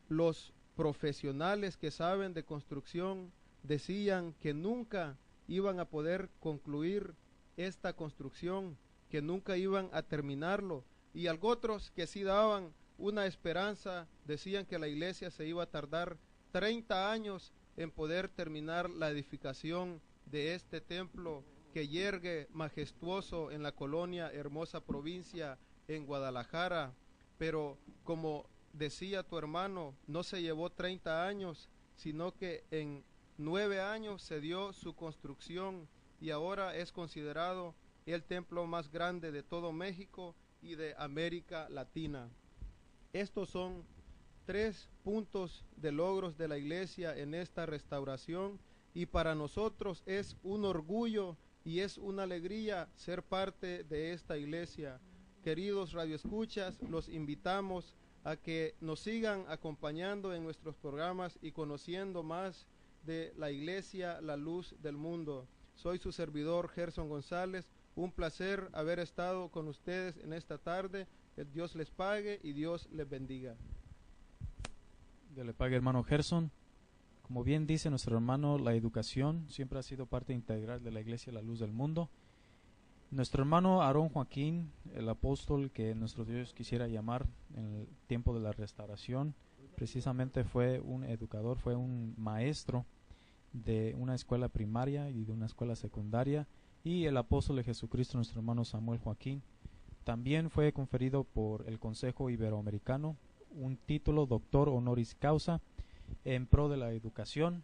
los profesionales que saben de construcción decían que nunca iban a poder concluir esta construcción, que nunca iban a terminarlo, y otros que sí daban una esperanza, decían que la iglesia se iba a tardar 30 años en poder terminar la edificación de este templo que yergue majestuoso en la colonia Hermosa Provincia en Guadalajara. Pero como decía tu hermano, no se llevó 30 años, sino que en 9 años se dio su construcción y ahora es considerado el templo más grande de todo México y de América Latina. Estos son 3 puntos de logros de la iglesia en esta restauración, y para nosotros es un orgullo y es una alegría ser parte de esta iglesia. Queridos radioescuchas, los invitamos a que nos sigan acompañando en nuestros programas y conociendo más de la iglesia, la luz del mundo. Soy su servidor Gerson González. Un placer haber estado con ustedes en esta tarde. Dios les pague y Dios les bendiga. Dios le pague, hermano Gerson. Como bien dice nuestro hermano, la educación siempre ha sido parte integral de la iglesia La Luz del Mundo. Nuestro hermano Aarón Joaquín, el apóstol que nuestro Dios quisiera llamar en el tiempo de la restauración, precisamente fue un educador, fue un maestro de una escuela primaria y de una escuela secundaria, y el apóstol de Jesucristo, nuestro hermano Samuel Joaquín, también fue conferido por el Consejo Iberoamericano un título doctor honoris causa en pro de la educación.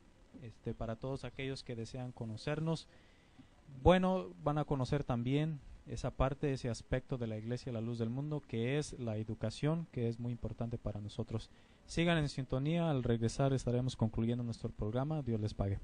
Para todos aquellos que desean conocernos, bueno, van a conocer también esa parte, ese aspecto de la Iglesia La Luz del Mundo, que es la educación, que es muy importante para nosotros. Sigan en sintonía, al regresar estaremos concluyendo nuestro programa. Dios les pague.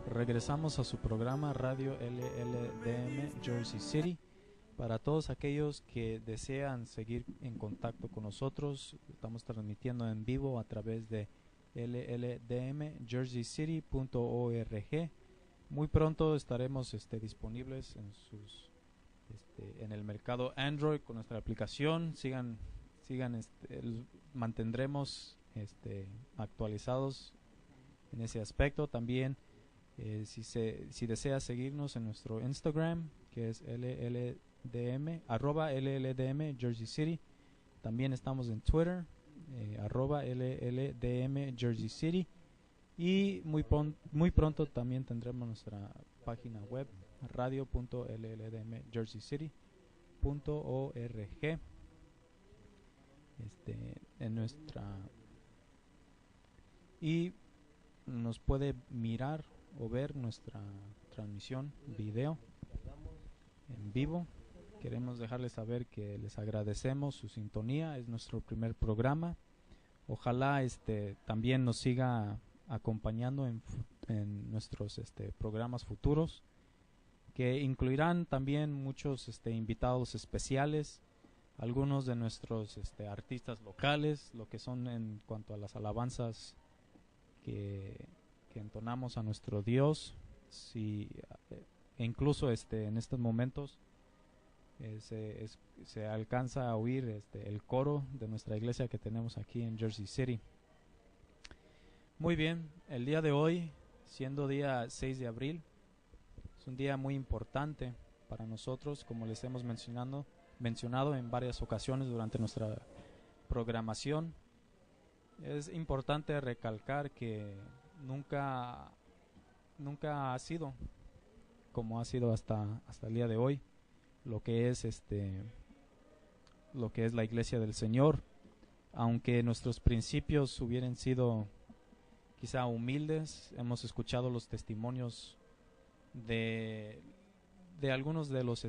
Regresamos a su programa Radio LLDM Jersey City. Para todos aquellos que desean seguir en contacto con nosotros, estamos transmitiendo en vivo a través de lldmjerseycity.org. Muy pronto estaremos disponibles en el mercado Android con nuestra aplicación. Mantendremos actualizados en ese aspecto. También si desea seguirnos en nuestro Instagram, que es @LLDM Jersey City. También estamos en Twitter, @LLDM Jersey City. Y muy pronto también tendremos nuestra página web, radio.lldmjerseycity.org. Y nos puede mirar o ver nuestra transmisión video en vivo. Queremos dejarles saber que les agradecemos su sintonía. Es nuestro primer programa. Ojalá también nos siga acompañando en nuestros programas futuros, que incluirán también muchos invitados especiales, algunos de nuestros artistas locales, lo que son en cuanto a las alabanzas que entonamos a nuestro Dios. E incluso en estos momentos se alcanza a oír el coro de nuestra iglesia que tenemos aquí en Jersey City. Muy bien, el día de hoy, siendo día 6 de abril, es un día muy importante para nosotros, como les hemos mencionado en varias ocasiones durante nuestra programación. Es importante recalcar que nunca ha sido como ha sido hasta el día de hoy lo que es la iglesia del Señor. Aunque nuestros principios hubieran sido quizá humildes, hemos escuchado los testimonios de algunos de los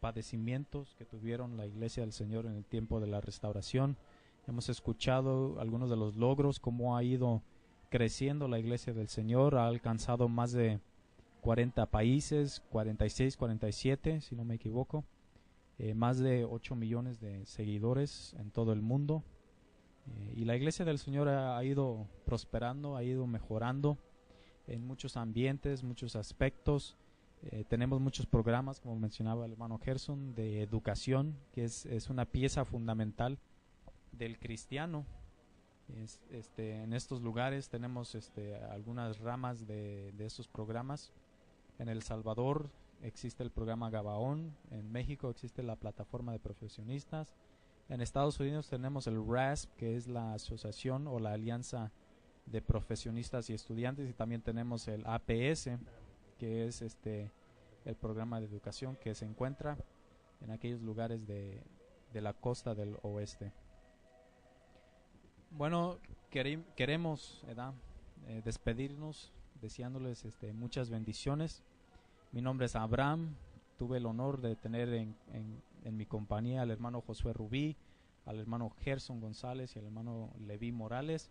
padecimientos que tuvieron la iglesia del Señor en el tiempo de la restauración. Hemos escuchado algunos de los logros, cómo ha ido creciendo la iglesia del Señor. Ha alcanzado más de 40 países, 46, 47, si no me equivoco. Más de 8 millones de seguidores en todo el mundo. Y la iglesia del Señor ha ido prosperando, ha ido mejorando en muchos ambientes, muchos aspectos. Tenemos muchos programas, como mencionaba el hermano Gerson, de educación, que es una pieza fundamental del cristiano. En estos lugares tenemos algunas ramas de estos programas. En El Salvador existe el programa Gabaón, en México existe la plataforma de profesionistas. En Estados Unidos tenemos el RASP, que es la asociación o la alianza de profesionistas y estudiantes, y también tenemos el APS, que es el programa de educación que se encuentra en aquellos lugares de la costa del oeste. Bueno, queremos despedirnos deseándoles muchas bendiciones. Mi nombre es Abraham. Tuve el honor de tener en mi compañía al hermano Josué Rubí, al hermano Gerson González y al hermano Leví Morales.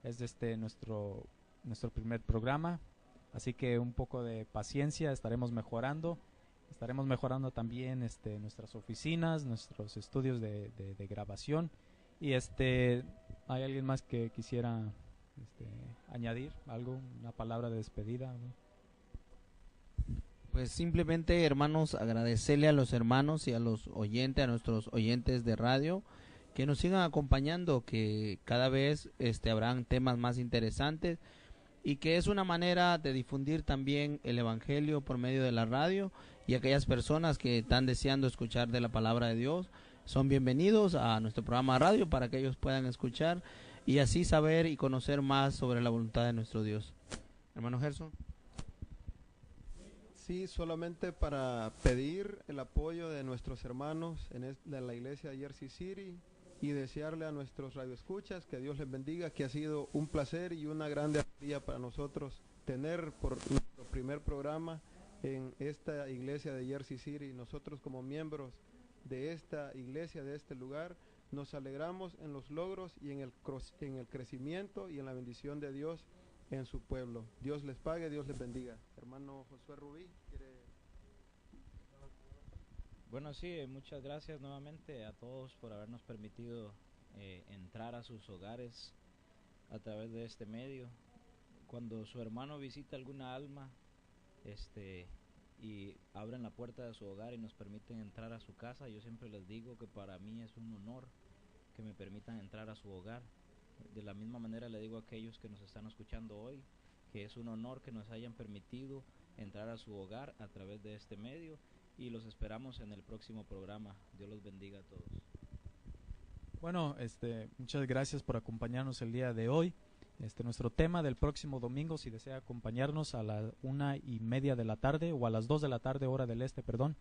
Es nuestro primer programa, así que un poco de paciencia, estaremos mejorando. Estaremos mejorando también nuestras oficinas, nuestros estudios de grabación. Y ¿hay alguien más que quisiera añadir algo, una palabra de despedida? Pues simplemente, hermanos, agradecerle a los hermanos y a los oyentes, a nuestros oyentes de radio, que nos sigan acompañando, que cada vez habrán temas más interesantes y que es una manera de difundir también el evangelio por medio de la radio, y aquellas personas que están deseando escuchar de la palabra de Dios son bienvenidos a nuestro programa de radio para que ellos puedan escuchar y así saber y conocer más sobre la voluntad de nuestro Dios. Hermano Gerson. Sí, solamente para pedir el apoyo de nuestros hermanos de la iglesia de Jersey City y desearle a nuestros radioescuchas que Dios les bendiga, que ha sido un placer y una grande alegría para nosotros tener por nuestro primer programa en esta iglesia de Jersey City. Nosotros como miembros de esta iglesia, de este lugar, nos alegramos en los logros y en el crecimiento y en la bendición de Dios en su pueblo. Dios les pague, Dios les bendiga. Hermano Josué Rubí, ¿quiere? Bueno, sí, muchas gracias nuevamente a todos por habernos permitido entrar a sus hogares a través de este medio. Cuando su hermano visita alguna alma, y abren la puerta de su hogar y nos permiten entrar a su casa, yo siempre les digo que para mí es un honor que me permitan entrar a su hogar. De la misma manera le digo a aquellos que nos están escuchando hoy que es un honor que nos hayan permitido entrar a su hogar a través de este medio, y los esperamos en el próximo programa. Dios los bendiga a todos. Bueno, muchas gracias por acompañarnos el día de hoy. Nuestro tema del próximo domingo, si desea acompañarnos a las 1:30 de la tarde o a las 2 de la tarde, hora del este, perdón.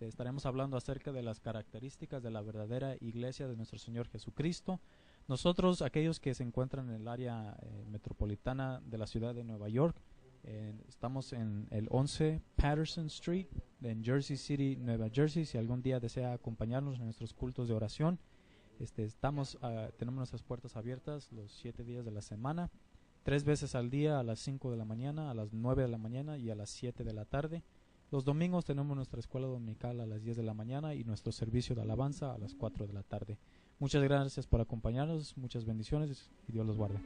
Estaremos hablando acerca de las características de la verdadera iglesia de nuestro Señor Jesucristo. Nosotros, aquellos que se encuentran en el área metropolitana de la ciudad de Nueva York, estamos en el 11 Patterson Street, en Jersey City, Nueva Jersey. Si algún día desea acompañarnos en nuestros cultos de oración, tenemos nuestras puertas abiertas los 7 días de la semana, 3 veces al día, a las 5 de la mañana, a las 9 de la mañana y a las 7 de la tarde. Los domingos tenemos nuestra escuela dominical a las 10 de la mañana y nuestro servicio de alabanza a las 4 de la tarde. Muchas gracias por acompañarnos, muchas bendiciones y Dios los guarde.